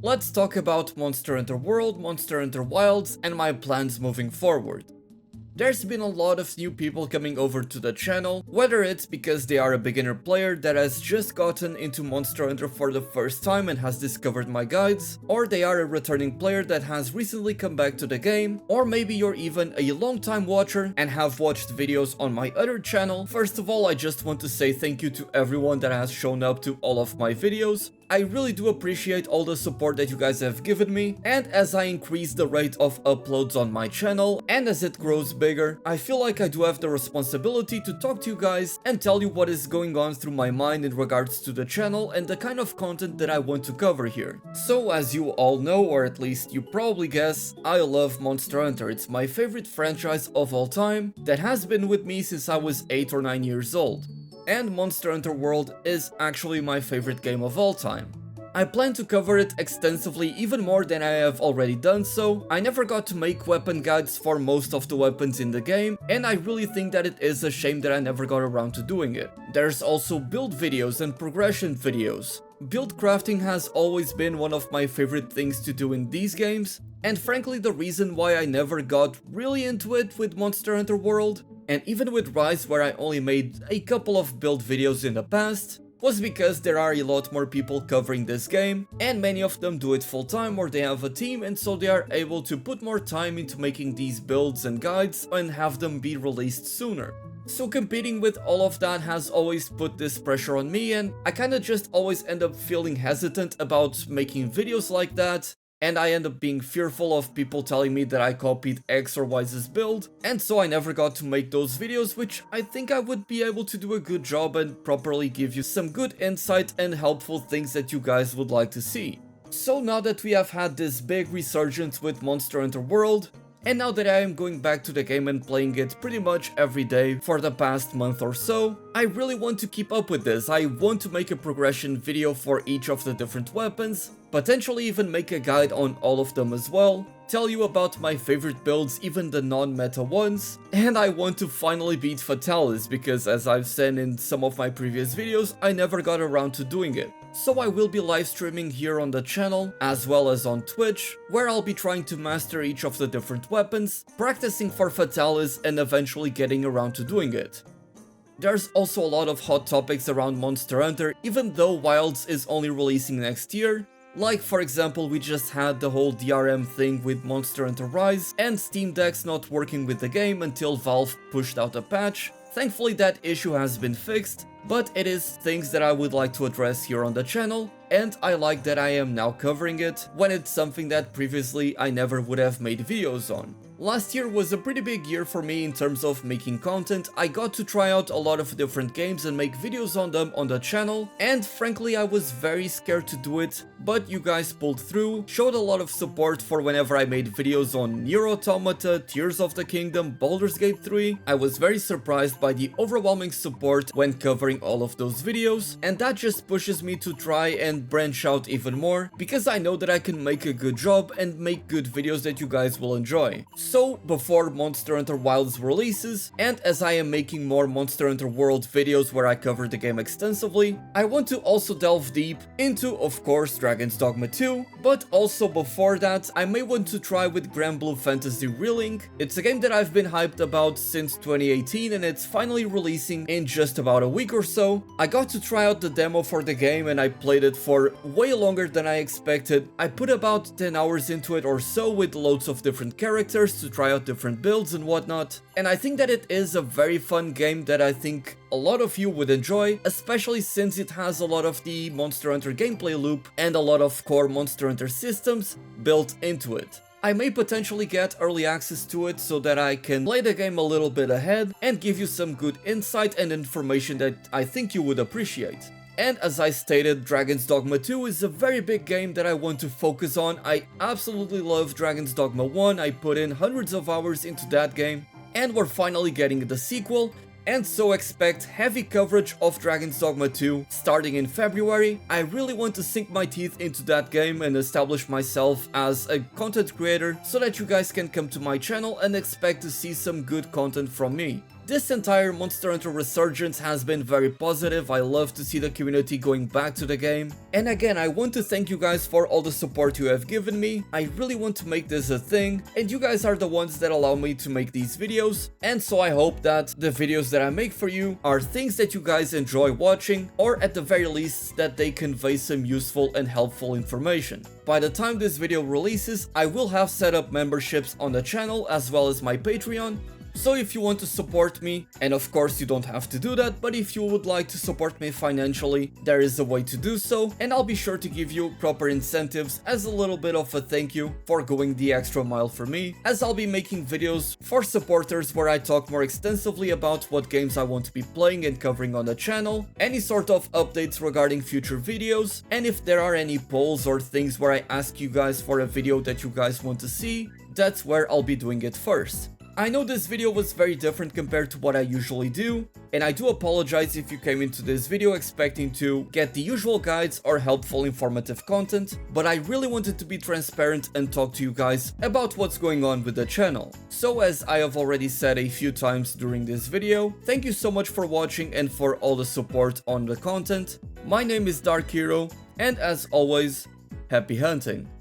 let's talk about Monster Hunter World, Monster Hunter Wilds, and my plans moving forward. There's been a lot of new people coming over to the channel, whether it's because they are a beginner player that has just gotten into Monster Hunter for the first time and has discovered my guides, or they are a returning player that has recently come back to the game, or maybe you're even a long-time watcher and have watched videos on my other channel. First of all, I just want to say thank you to everyone that has shown up to all of my videos. I really do appreciate all the support that you guys have given me, and as I increase the rate of uploads on my channel, and as it grows bigger, I feel like I do have the responsibility to talk to you guys and tell you what is going on through my mind in regards to the channel and the kind of content that I want to cover here. So as you all know, or at least you probably guess, I love Monster Hunter. It's my favorite franchise of all time that has been with me since I was 8 or 9 years old. And Monster Hunter World is actually my favorite game of all time. I plan to cover it extensively, even more than I have already done so. I never got to make weapon guides for most of the weapons in the game, and I really think that it is a shame that I never got around to doing it. There's also build videos and progression videos. Build crafting has always been one of my favorite things to do in these games, and frankly the reason why I never got really into it with Monster Hunter World, and even with Rise where I only made a couple of build videos in the past, was because there are a lot more people covering this game, and many of them do it full time or they have a team, and so they are able to put more time into making these builds and guides and have them be released sooner. So competing with all of that has always put this pressure on me, and I kinda just always end up feeling hesitant about making videos like that. And I end up being fearful of people telling me that I copied X or Y's build, and so I never got to make those videos, which I think I would be able to do a good job and properly give you some good insight and helpful things that you guys would like to see. So now that we have had this big resurgence with Monster Hunter World, and now that I am going back to the game and playing it pretty much every day for the past month or so, I really want to keep up with this. I want to make a progression video for each of the different weapons, potentially even make a guide on all of them as well, tell you about my favorite builds, even the non-meta ones, and I want to finally beat Fatalis because, as I've said in some of my previous videos, I never got around to doing it. So I will be live streaming here on the channel, as well as on Twitch, where I'll be trying to master each of the different weapons, practicing for Fatalis, and eventually getting around to doing it. There's also a lot of hot topics around Monster Hunter, even though Wilds is only releasing next year. Like, for example, we just had the whole DRM thing with Monster Hunter Rise, and Steam Deck's not working with the game until Valve pushed out a patch. Thankfully that issue has been fixed, but it is things that I would like to address here on the channel, and I like that I am now covering it, when it's something that previously I never would have made videos on. Last year was a pretty big year for me in terms of making content. I got to try out a lot of different games and make videos on them on the channel, and frankly I was very scared to do it, but you guys pulled through, showed a lot of support for whenever I made videos on Nier Automata, Tears of the Kingdom, Baldur's Gate 3. I was very surprised by the overwhelming support when covering all of those videos, and that just pushes me to try and branch out even more, because I know that I can make a good job and make good videos that you guys will enjoy. So before Monster Hunter Wilds releases, and as I am making more Monster Hunter World videos where I cover the game extensively, I want to also delve deep into, of course, Dragon's Dogma 2, but also before that, I may want to try with Granblue Fantasy Relink. It's a game that I've been hyped about since 2018, and it's finally releasing in just about a week or so. I got to try out the demo for the game and I played it for way longer than I expected. I put about 10 hours into it or so with loads of different characters to try out different builds and whatnot, and I think that it is a very fun game that I think a lot of you would enjoy, especially since it has a lot of the Monster Hunter gameplay loop and a lot of core Monster Hunter systems built into it. I may potentially get early access to it so that I can play the game a little bit ahead and give you some good insight and information that I think you would appreciate. And as I stated, Dragon's Dogma 2 is a very big game that I want to focus on. I absolutely love Dragon's Dogma 1, I put in hundreds of hours into that game, and we're finally getting the sequel, and so expect heavy coverage of Dragon's Dogma 2 starting in February. I really want to sink my teeth into that game and establish myself as a content creator so that you guys can come to my channel and expect to see some good content from me. This entire Monster Hunter resurgence has been very positive. I love to see the community going back to the game. And again, I want to thank you guys for all the support you have given me. I really want to make this a thing, and you guys are the ones that allow me to make these videos. And so I hope that the videos that I make for you are things that you guys enjoy watching, or at the very least that they convey some useful and helpful information. By the time this video releases, I will have set up memberships on the channel as well as my Patreon. So if you want to support me, and of course you don't have to do that, but if you would like to support me financially, there is a way to do so, and I'll be sure to give you proper incentives as a little bit of a thank you for going the extra mile for me, as I'll be making videos for supporters where I talk more extensively about what games I want to be playing and covering on the channel, any sort of updates regarding future videos, and if there are any polls or things where I ask you guys for a video that you guys want to see, that's where I'll be doing it first. I know this video was very different compared to what I usually do, and I do apologize if you came into this video expecting to get the usual guides or helpful informative content, but I really wanted to be transparent and talk to you guys about what's going on with the channel. So as I have already said a few times during this video, thank you so much for watching and for all the support on the content. My name is Dark Hero, and as always, happy hunting!